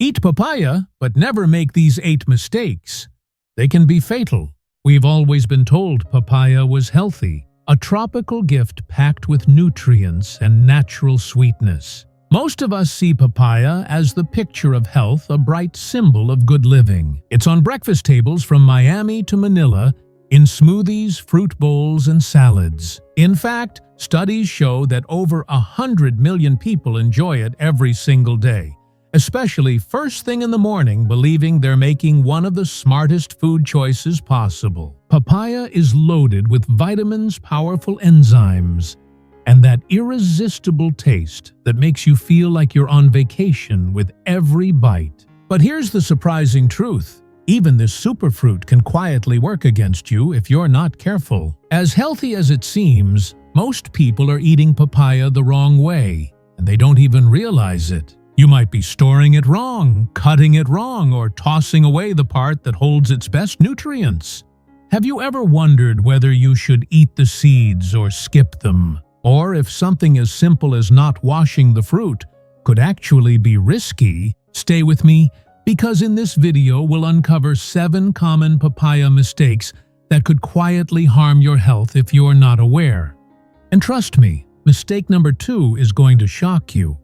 Eat papaya, but never make these 8 mistakes. They can be fatal. We've always been told papaya was healthy, a tropical gift packed with nutrients and natural sweetness. Most of us see papaya as the picture of health, a bright symbol of good living. It's on breakfast tables from Miami to Manila, in smoothies, fruit bowls, and salads. In fact, studies show that over 100 million people enjoy it every single day, especially first thing in the morning, believing they're making one of the smartest food choices possible. Papaya is loaded with vitamins, powerful enzymes, and that irresistible taste that makes you feel like you're on vacation with every bite. But here's the surprising truth. Even this superfruit can quietly work against you if you're not careful. As healthy as it seems, most people are eating papaya the wrong way, and they don't even realize it. You might be storing it wrong, cutting it wrong, or tossing away the part that holds its best nutrients. Have you ever wondered whether you should eat the seeds or skip them? Or if something as simple as not washing the fruit could actually be risky? Stay with me, because in this video we'll uncover 7 common papaya mistakes that could quietly harm your health if you're not aware. And trust me, mistake number 2 is going to shock you.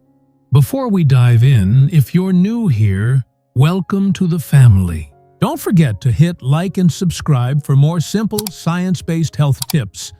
Before we dive in, if you're new here, welcome to the family. Don't forget to hit like and subscribe for more simple, science-based health tips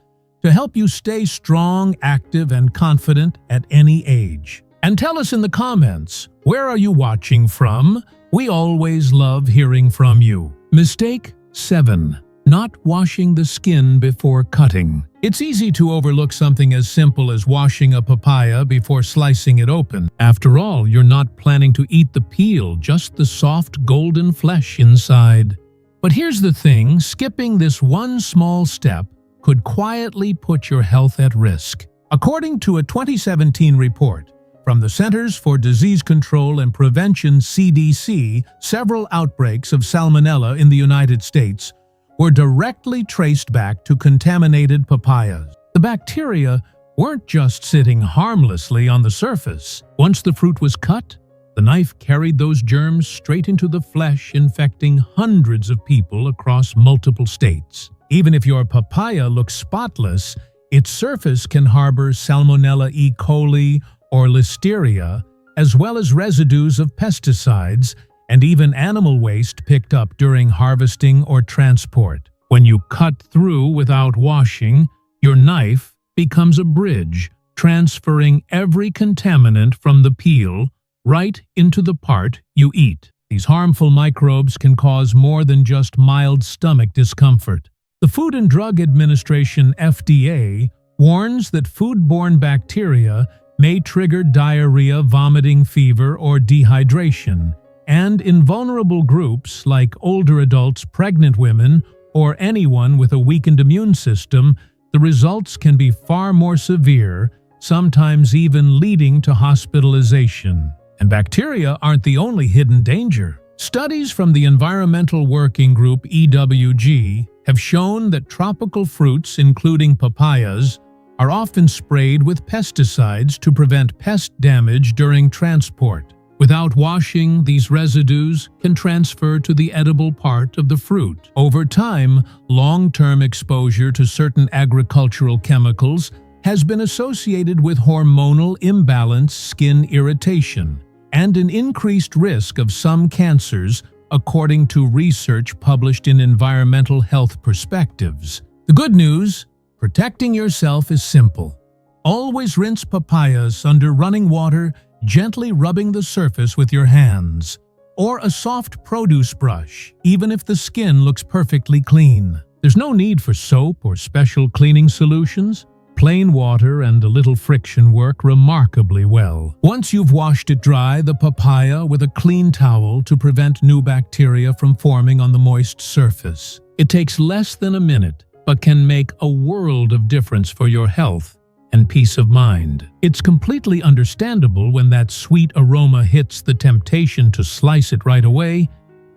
to help you stay strong, active, and confident at any age. And tell us in the comments, where are you watching from? We always love hearing from you. Mistake 7. Not washing the skin before cutting. It's easy to overlook something as simple as washing a papaya before slicing it open. After all, you're not planning to eat the peel, just the soft golden flesh inside. But here's the thing, skipping this one small step could quietly put your health at risk. According to a 2017 report from the Centers for Disease Control and Prevention (CDC), several outbreaks of salmonella in the United States were directly traced back to contaminated papayas. The bacteria weren't just sitting harmlessly on the surface. Once the fruit was cut, the knife carried those germs straight into the flesh, infecting hundreds of people across multiple states. Even if your papaya looks spotless, its surface can harbor Salmonella E. coli or Listeria, as well as residues of pesticides and even animal waste picked up during harvesting or transport. When you cut through without washing, your knife becomes a bridge, transferring every contaminant from the peel right into the part you eat. These harmful microbes can cause more than just mild stomach discomfort. The Food and Drug Administration (FDA) warns that foodborne bacteria may trigger diarrhea, vomiting, fever, or dehydration, and in vulnerable groups like older adults, pregnant women, or anyone with a weakened immune system, the results can be far more severe, sometimes even leading to hospitalization. And bacteria aren't the only hidden danger. Studies from the Environmental Working Group (EWG) have shown that tropical fruits, including papayas, are often sprayed with pesticides to prevent pest damage during transport. Without washing, these residues can transfer to the edible part of the fruit. Over time, long-term exposure to certain agricultural chemicals has been associated with hormonal imbalance, skin irritation, and an increased risk of some cancers, according to research published in Environmental Health Perspectives. The good news: protecting yourself is simple. Always rinse papayas under running water, gently rubbing the surface with your hands, or a soft produce brush, even if the skin looks perfectly clean. There's no need for soap or special cleaning solutions. Plain water and a little friction work remarkably well. Once you've washed it dry, the papaya with a clean towel to prevent new bacteria from forming on the moist surface. It takes less than a minute, but can make a world of difference for your health and peace of mind. It's completely understandable when that sweet aroma hits. The temptation to slice it right away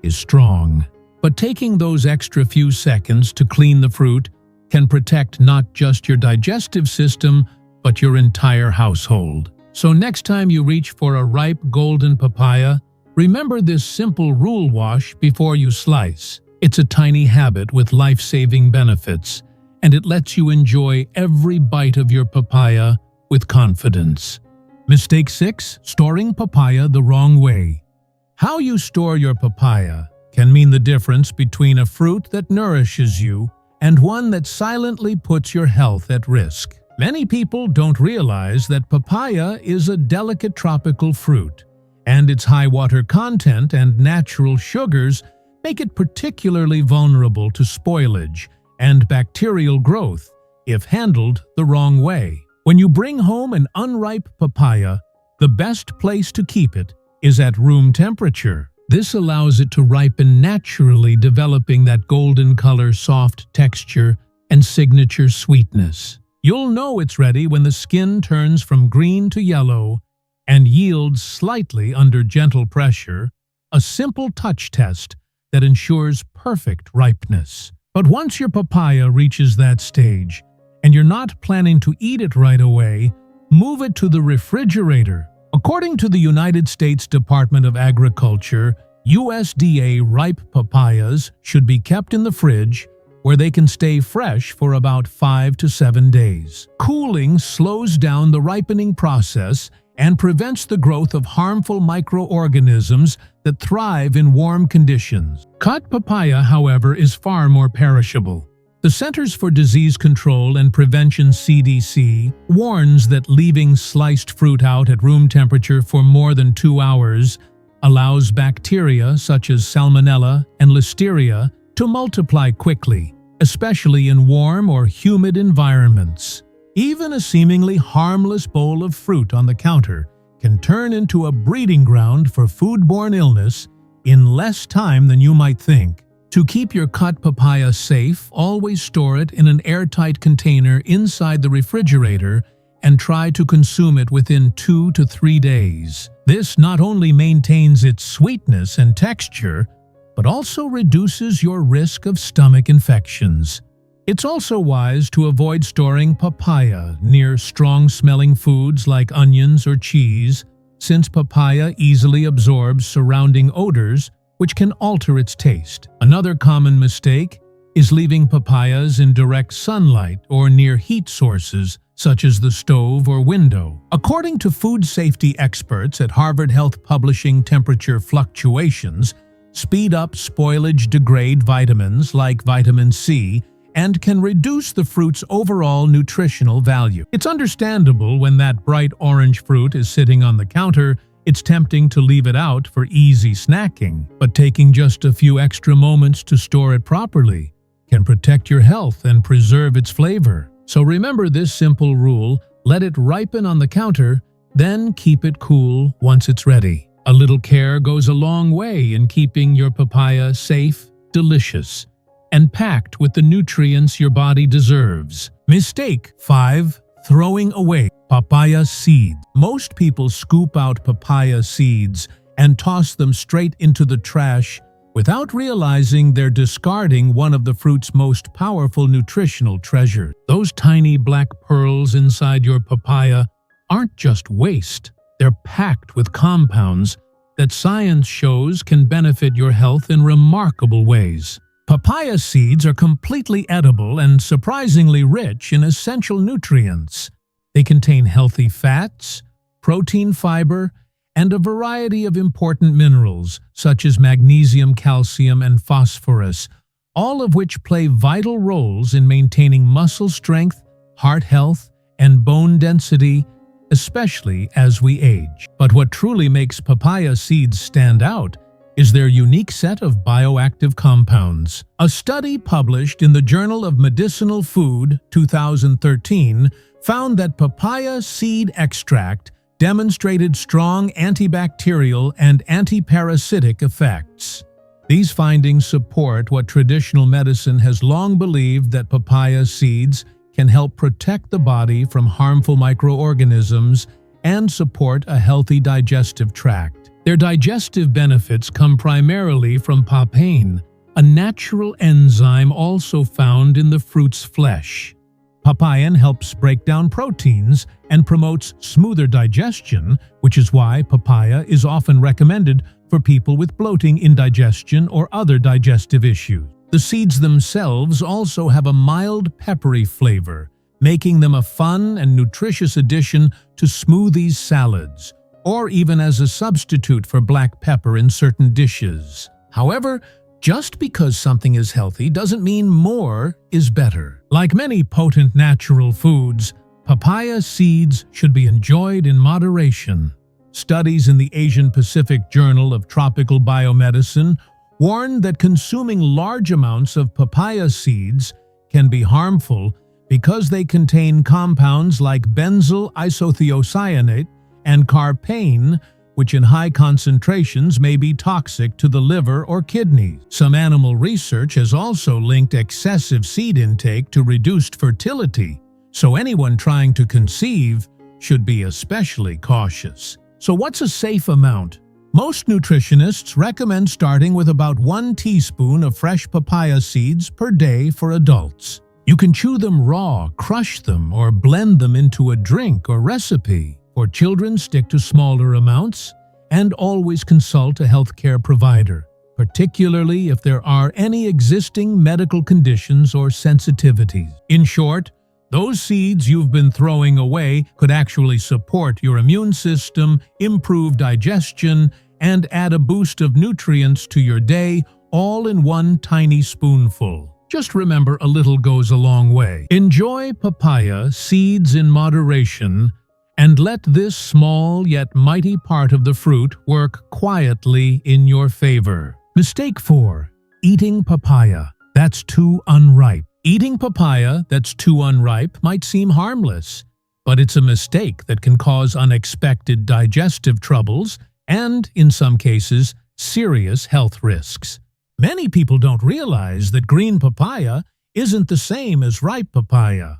is strong. But taking those extra few seconds to clean the fruit can protect not just your digestive system, but your entire household. So next time you reach for a ripe golden papaya, Remember this simple rule: wash before you slice. It's a tiny habit with life-saving benefits, and it lets you enjoy every bite of your papaya with confidence. Mistake 6. Storing papaya the wrong way. How you store your papaya can mean the difference between a fruit that nourishes you and one that silently puts your health at risk. Many people don't realize that papaya is a delicate tropical fruit, and its high water content and natural sugars make it particularly vulnerable to spoilage and bacterial growth if handled the wrong way. When you bring home an unripe papaya, the best place to keep it is at room temperature. This allows it to ripen naturally, developing that golden color, soft texture, and signature sweetness. You'll know it's ready when the skin turns from green to yellow and yields slightly under gentle pressure, a simple touch test that ensures perfect ripeness. But once your papaya reaches that stage, and you're not planning to eat it right away, move it to the refrigerator. According to the United States Department of Agriculture, USDA ripe papayas should be kept in the fridge where they can stay fresh for about 5 to 7 days. Cooling slows down the ripening process and prevents the growth of harmful microorganisms that thrive in warm conditions. Cut papaya, however, is far more perishable. The Centers for Disease Control and Prevention (CDC) warns that leaving sliced fruit out at room temperature for more than 2 hours allows bacteria such as Salmonella and Listeria to multiply quickly, especially in warm or humid environments. Even a seemingly harmless bowl of fruit on the counter can turn into a breeding ground for foodborne illness in less time than you might think. To keep your cut papaya safe, always store it in an airtight container inside the refrigerator and try to consume it within 2 to 3 days. This not only maintains its sweetness and texture, but also reduces your risk of stomach infections. It's also wise to avoid storing papaya near strong-smelling foods like onions or cheese, since papaya easily absorbs surrounding odors, which can alter its taste. Another common mistake is leaving papayas in direct sunlight or near heat sources, such as the stove or window. According to food safety experts at Harvard Health Publishing, temperature fluctuations speed up spoilage, degrade vitamins like vitamin C, and can reduce the fruit's overall nutritional value. It's understandable when that bright orange fruit is sitting on the counter, it's tempting to leave it out for easy snacking. But taking just a few extra moments to store it properly can protect your health and preserve its flavor. So remember this simple rule: let it ripen on the counter, then keep it cool once it's ready. A little care goes a long way in keeping your papaya safe, delicious, and packed with the nutrients your body deserves. Mistake 5. Throwing away papaya seeds. Most people scoop out papaya seeds and toss them straight into the trash without realizing they're discarding one of the fruit's most powerful nutritional treasures. Those tiny black pearls inside your papaya aren't just waste. They're packed with compounds that science shows can benefit your health in remarkable ways. Papaya seeds are completely edible and surprisingly rich in essential nutrients. They contain healthy fats, protein, fiber, and a variety of important minerals such as magnesium, calcium, and phosphorus, all of which play vital roles in maintaining muscle strength, heart health, and bone density, especially as we age. But what truly makes papaya seeds stand out is their unique set of bioactive compounds. A study published in the Journal of Medicinal Food 2013 found that papaya seed extract demonstrated strong antibacterial and antiparasitic effects. These findings support what traditional medicine has long believed, that papaya seeds can help protect the body from harmful microorganisms and support a healthy digestive tract. Their digestive benefits come primarily from papain, a natural enzyme also found in the fruit's flesh. Papain helps break down proteins and promotes smoother digestion, which is why papaya is often recommended for people with bloating, indigestion, or other digestive issues. The seeds themselves also have a mild peppery flavor, making them a fun and nutritious addition to smoothies, salads, or even as a substitute for black pepper in certain dishes. However, just because something is healthy doesn't mean more is better. Like many potent natural foods, papaya seeds should be enjoyed in moderation. Studies in the Asian Pacific Journal of Tropical Biomedicine warn that consuming large amounts of papaya seeds can be harmful because they contain compounds like benzyl isothiocyanate and papain, which in high concentrations may be toxic to the liver or kidneys. Some animal research has also linked excessive seed intake to reduced fertility, so anyone trying to conceive should be especially cautious. So what's a safe amount? Most nutritionists recommend starting with about 1 teaspoon of fresh papaya seeds per day for adults. You can chew them raw, crush them, or blend them into a drink or recipe. For children, stick to smaller amounts and always consult a healthcare provider, particularly if there are any existing medical conditions or sensitivities. In short, those seeds you've been throwing away could actually support your immune system, improve digestion, and add a boost of nutrients to your day, all in one tiny spoonful. Just remember, a little goes a long way. Enjoy papaya seeds in moderation, and let this small yet mighty part of the fruit work quietly in your favor. Mistake 4. Eating papaya that's too unripe. Eating papaya that's too unripe might seem harmless, but it's a mistake that can cause unexpected digestive troubles and, in some cases, serious health risks. Many people don't realize that green papaya isn't the same as ripe papaya.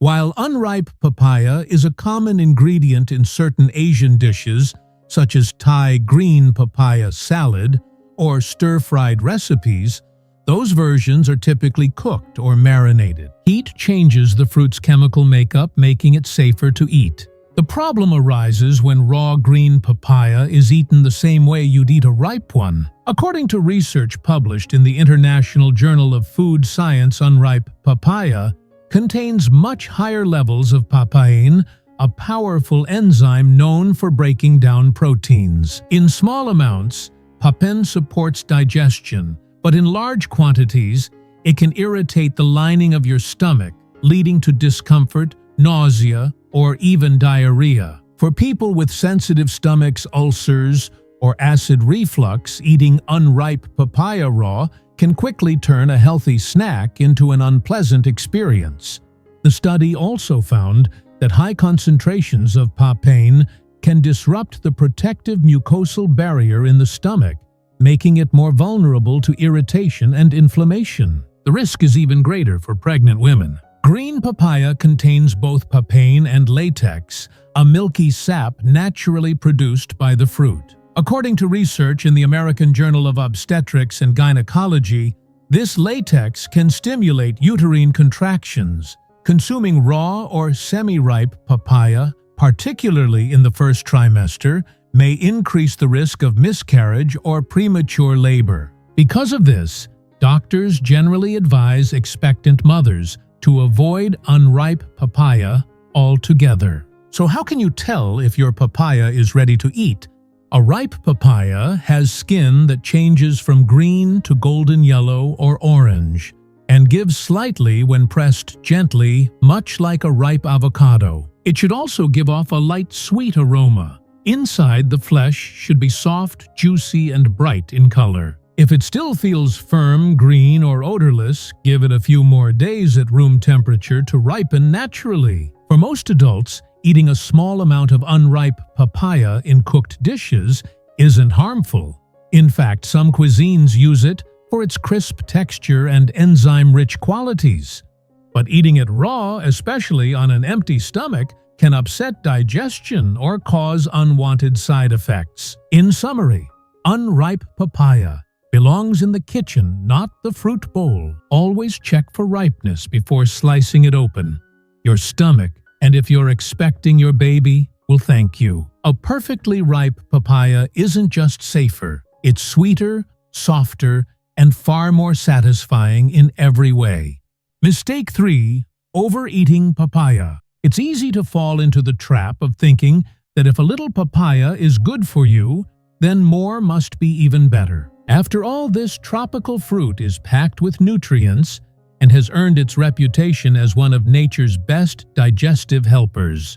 While unripe papaya is a common ingredient in certain Asian dishes, such as Thai green papaya salad or stir-fried recipes, those versions are typically cooked or marinated. Heat changes the fruit's chemical makeup, making it safer to eat. The problem arises when raw green papaya is eaten the same way you'd eat a ripe one. According to research published in the International Journal of Food Science, unripe papaya contains much higher levels of papain, a powerful enzyme known for breaking down proteins. In small amounts, papain supports digestion, but in large quantities, it can irritate the lining of your stomach, leading to discomfort, nausea, or even diarrhea. For people with sensitive stomachs, ulcers, or acid reflux, eating unripe papaya raw can quickly turn a healthy snack into an unpleasant experience. The study also found that high concentrations of papain can disrupt the protective mucosal barrier in the stomach, making it more vulnerable to irritation and inflammation. The risk is even greater for pregnant women. Green papaya contains both papain and latex, a milky sap naturally produced by the fruit. According to research in the American Journal of Obstetrics and Gynecology, this latex can stimulate uterine contractions. Consuming raw or semi-ripe papaya, particularly in the first trimester, may increase the risk of miscarriage or premature labor. Because of this, doctors generally advise expectant mothers to avoid unripe papaya altogether. So how can you tell if your papaya is ready to eat? A ripe papaya has skin that changes from green to golden yellow or orange and gives slightly when pressed gently, much like a ripe avocado. It should also give off a light sweet aroma. Inside, the flesh should be soft, juicy, and bright in color. If it still feels firm, green, or odorless, give it a few more days at room temperature to ripen naturally. For most adults, eating a small amount of unripe papaya in cooked dishes isn't harmful. In fact, some cuisines use it for its crisp texture and enzyme-rich qualities. But eating it raw, especially on an empty stomach, can upset digestion or cause unwanted side effects. In summary, unripe papaya belongs in the kitchen, not the fruit bowl. Always check for ripeness before slicing it open. Your stomach, and if you're expecting your baby, will thank you. A perfectly ripe papaya isn't just safer, It's sweeter, softer, and far more satisfying in every way. Mistake 3. Overeating papaya. It's easy to fall into the trap of thinking that if a little papaya is good for you, then more must be even better. After all, this tropical fruit is packed with nutrients and has earned its reputation as one of nature's best digestive helpers.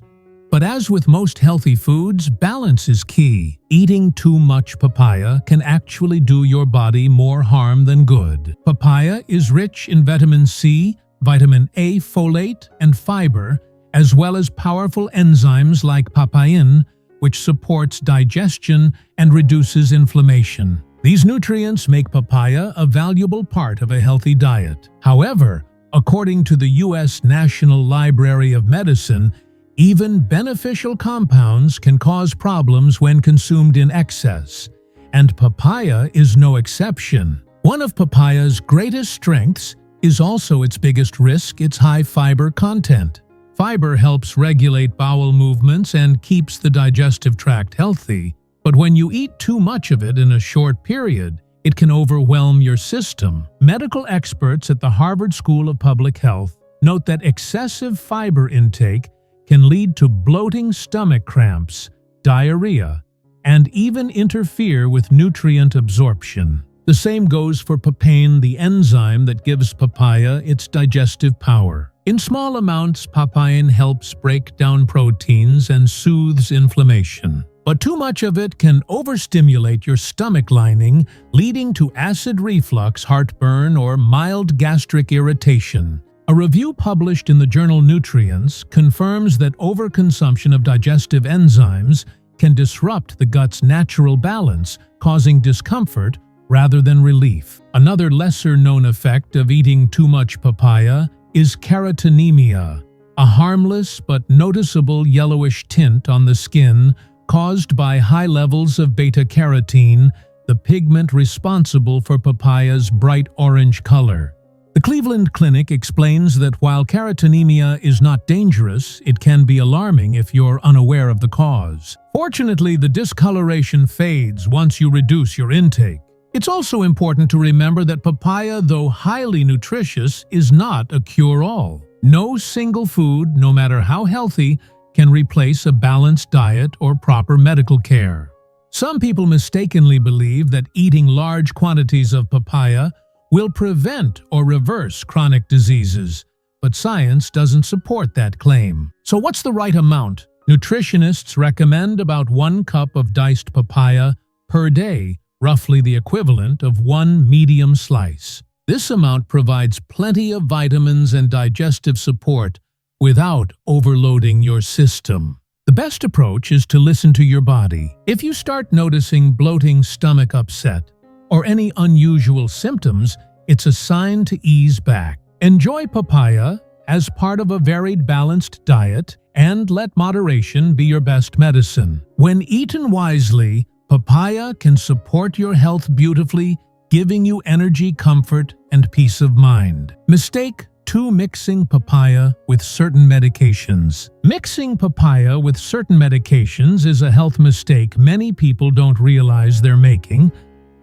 But as with most healthy foods, balance is key. Eating too much papaya can actually do your body more harm than good. Papaya is rich in vitamin C, vitamin A, folate, and fiber, as well as powerful enzymes like papain, which supports digestion and reduces inflammation. These nutrients make papaya a valuable part of a healthy diet. However, according to the U.S. National Library of Medicine, even beneficial compounds can cause problems when consumed in excess, and papaya is no exception. One of papaya's greatest strengths is also its biggest risk: its high fiber content. Fiber helps regulate bowel movements and keeps the digestive tract healthy, but when you eat too much of it in a short period, it can overwhelm your system. Medical experts at the Harvard School of Public Health note that excessive fiber intake can lead to bloating, stomach cramps, diarrhea, and even interfere with nutrient absorption. The same goes for papain, the enzyme that gives papaya its digestive power. In small amounts, papain helps break down proteins and soothes inflammation. But too much of it can overstimulate your stomach lining, leading to acid reflux, heartburn, or mild gastric irritation. A review published in the journal Nutrients confirms that overconsumption of digestive enzymes can disrupt the gut's natural balance, causing discomfort rather than relief. Another lesser-known effect of eating too much papaya is carotenemia, a harmless but noticeable yellowish tint on the skin caused by high levels of beta-carotene, the pigment responsible for papaya's bright orange color. The Cleveland Clinic explains that while carotenemia is not dangerous, it can be alarming if you're unaware of the cause. Fortunately, the discoloration fades once you reduce your intake. It's also important to remember that papaya, though highly nutritious, is not a cure-all. No single food, no matter how healthy, can replace a balanced diet or proper medical care. Some people mistakenly believe that eating large quantities of papaya will prevent or reverse chronic diseases, but science doesn't support that claim. So what's the right amount? Nutritionists recommend about 1 cup of diced papaya per day, roughly the equivalent of 1 medium slice. This amount provides plenty of vitamins and digestive support without overloading your system. The best approach is to listen to your body. If you start noticing bloating, stomach upset, or any unusual symptoms, it's a sign to ease back. Enjoy papaya as part of a varied, balanced diet, and let moderation be your best medicine. When eaten wisely, papaya can support your health beautifully, giving you energy, comfort, and peace of mind. Mistake 2. Mixing papaya with certain medications. Mixing papaya with certain medications is a health mistake many people don't realize they're making,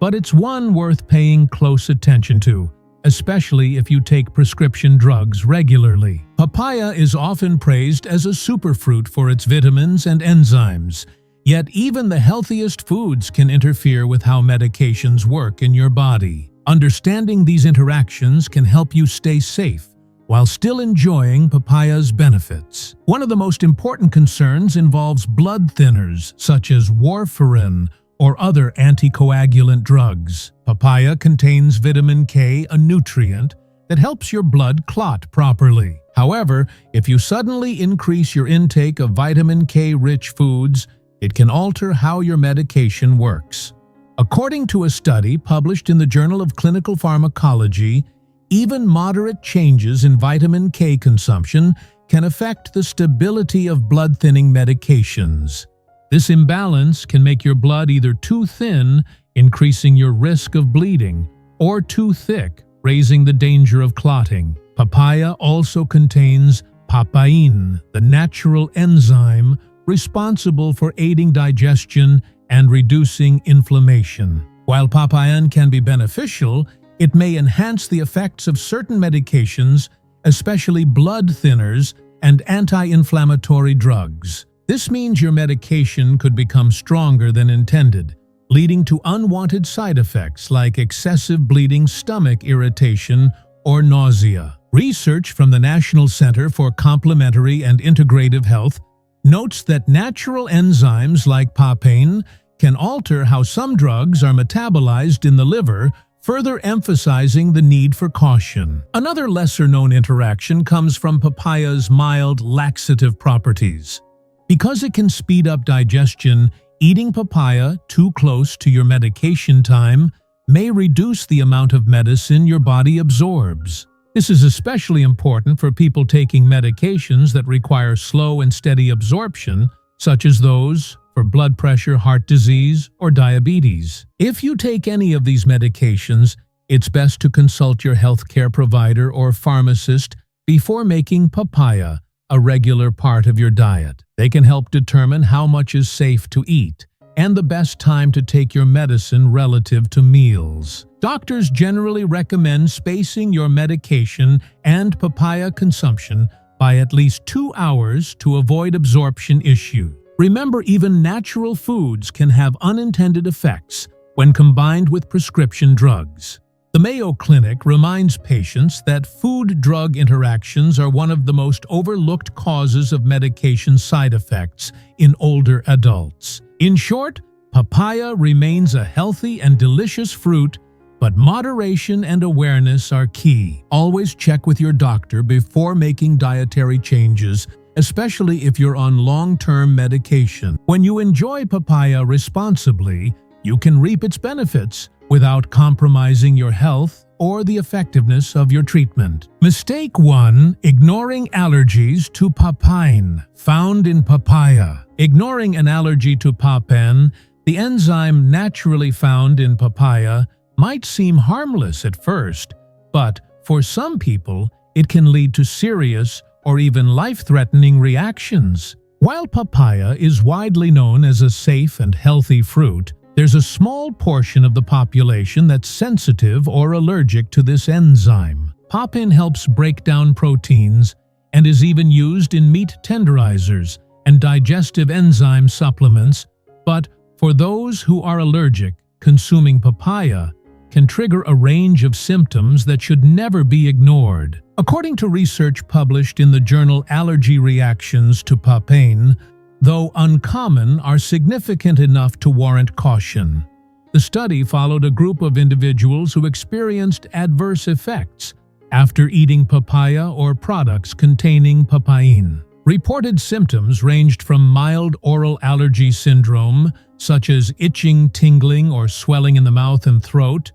but it's one worth paying close attention to, especially if you take prescription drugs regularly. Papaya is often praised as a superfruit for its vitamins and enzymes, yet even the healthiest foods can interfere with how medications work in your body. Understanding these interactions can help you stay safe while still enjoying papaya's benefits. One of the most important concerns involves blood thinners such as warfarin or other anticoagulant drugs. Papaya contains vitamin K, a nutrient that helps your blood clot properly. However, if you suddenly increase your intake of vitamin K-rich foods, it can alter how your medication works. According to a study published in the Journal of Clinical Pharmacology, even moderate changes in vitamin K consumption can affect the stability of blood-thinning medications. This imbalance can make your blood either too thin, increasing your risk of bleeding, or too thick, raising the danger of clotting. Papaya also contains papain, the natural enzyme responsible for aiding digestion and reducing inflammation. While papain can be beneficial, it may enhance the effects of certain medications, especially blood thinners and anti-inflammatory drugs. This means your medication could become stronger than intended, leading to unwanted side effects like excessive bleeding, stomach irritation, or nausea. Research from the National Center for Complementary and Integrative Health notes that natural enzymes like papain can alter how some drugs are metabolized in the liver, further emphasizing the need for caution. Another lesser-known interaction comes from papaya's mild laxative properties. Because it can speed up digestion, eating papaya too close to your medication time may reduce the amount of medicine your body absorbs. This is especially important for people taking medications that require slow and steady absorption, such as those for blood pressure, heart disease, or diabetes. If you take any of these medications, it's best to consult your healthcare provider or pharmacist before making papaya a regular part of your diet. They can help determine how much is safe to eat and the best time to take your medicine relative to meals. Doctors generally recommend spacing your medication and papaya consumption by at least 2 hours to avoid absorption issues. Remember, even natural foods can have unintended effects when combined with prescription drugs. The Mayo Clinic reminds patients that food-drug interactions are one of the most overlooked causes of medication side effects in older adults. In short, papaya remains a healthy and delicious fruit, but moderation and awareness are key. Always check with your doctor before making dietary changes, especially if you're on long-term medication. When you enjoy papaya responsibly, you can reap its benefits without compromising your health or the effectiveness of your treatment. Mistake 1. Ignoring allergies to papain, found in papaya. Ignoring an allergy to papain, the enzyme naturally found in papaya, might seem harmless at first, but for some people, it can lead to serious or even life-threatening reactions. While papaya is widely known as a safe and healthy fruit, there's a small portion of the population that's sensitive or allergic to this enzyme. Papain helps break down proteins and is even used in meat tenderizers and digestive enzyme supplements, but for those who are allergic, consuming papaya can trigger a range of symptoms that should never be ignored. According to research published in the journal Allergy Reactions to Papain, though uncommon, are significant enough to warrant caution. The study followed a group of individuals who experienced adverse effects after eating papaya or products containing papain. Reported symptoms ranged from mild oral allergy syndrome, such as itching, tingling, or swelling in the mouth and throat,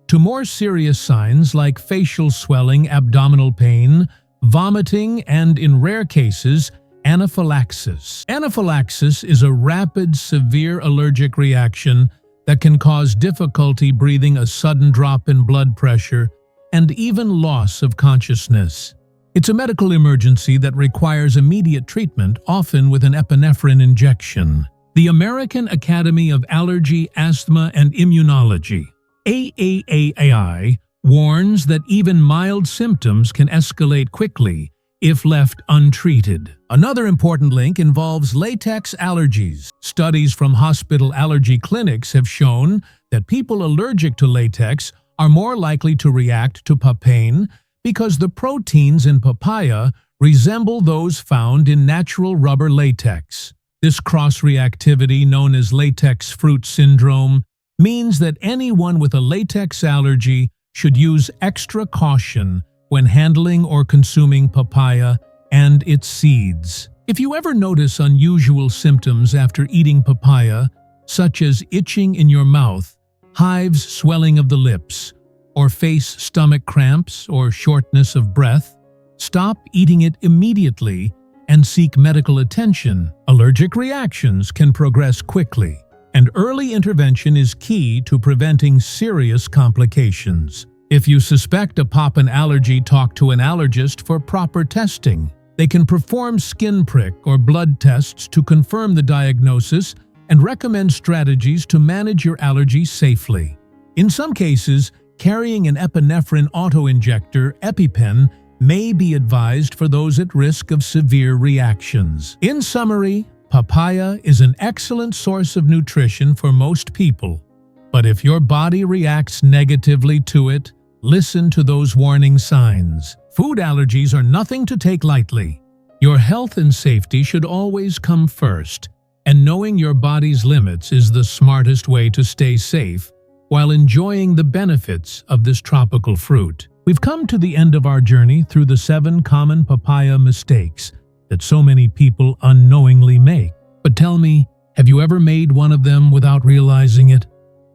to more serious signs like facial swelling, abdominal pain, vomiting, and in rare cases, anaphylaxis. Anaphylaxis is a rapid, severe allergic reaction that can cause difficulty breathing, a sudden drop in blood pressure, and even loss of consciousness. It's a medical emergency that requires immediate treatment, often with an epinephrine injection. The American Academy of Allergy, Asthma, and Immunology, AAAI, warns that even mild symptoms can escalate quickly if left untreated. Another important link involves latex allergies. Studies from hospital allergy clinics have shown that people allergic to latex are more likely to react to papain because the proteins in papaya resemble those found in natural rubber latex. This cross-reactivity, known as latex fruit syndrome, means that anyone with a latex allergy should use extra caution when handling or consuming papaya and its seeds. If you ever notice unusual symptoms after eating papaya, such as itching in your mouth, hives, swelling of the lips, or face stomach cramps or shortness of breath, stop eating it immediately and seek medical attention. Allergic reactions can progress quickly, and early intervention is key to preventing serious complications. If you suspect a papain allergy, talk to an allergist for proper testing. They can perform skin prick or blood tests to confirm the diagnosis and recommend strategies to manage your allergy safely. In some cases, carrying an epinephrine auto-injector, EpiPen, may be advised for those at risk of severe reactions. In summary, papaya is an excellent source of nutrition for most people. But if your body reacts negatively to it, listen to those warning signs. Food allergies are nothing to take lightly. Your health and safety should always come first, and knowing your body's limits is the smartest way to stay safe while enjoying the benefits of this tropical fruit. We've come to the end of our journey through the 7 common papaya mistakes that so many people unknowingly make. But tell me, have you ever made one of them without realizing it?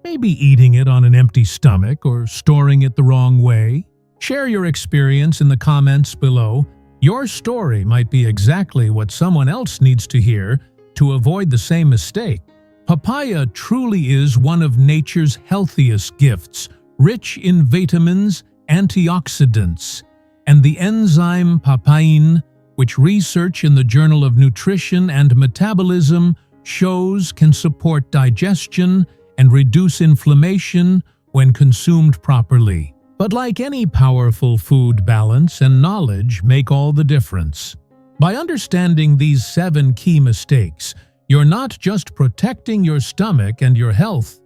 Maybe eating it on an empty stomach or storing it the wrong way? Share your experience in the comments below. Your story might be exactly what someone else needs to hear to avoid the same mistake. Papaya truly is one of nature's healthiest gifts, rich in vitamins, antioxidants, and the enzyme papain, which research in the Journal of Nutrition and Metabolism shows can support digestion and reduce inflammation when consumed properly. But like any powerful food, balance and knowledge make all the difference. By understanding these 7 key mistakes, you're not just protecting your stomach and your health,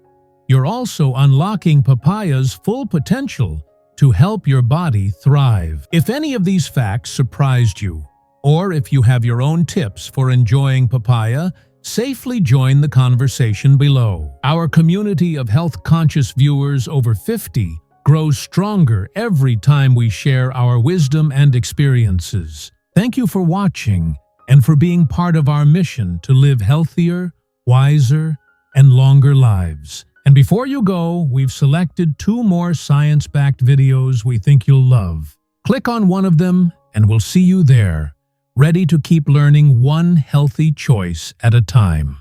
you're also unlocking papaya's full potential to help your body thrive. If any of these facts surprised you, or if you have your own tips for enjoying papaya, safely join the conversation below. Our community of health-conscious viewers over 50 grows stronger every time we share our wisdom and experiences. Thank you for watching and for being part of our mission to live healthier, wiser, and longer lives. And before you go, we've selected 2 more science-backed videos we think you'll love. Click on one of them and we'll see you there, ready to keep learning one healthy choice at a time.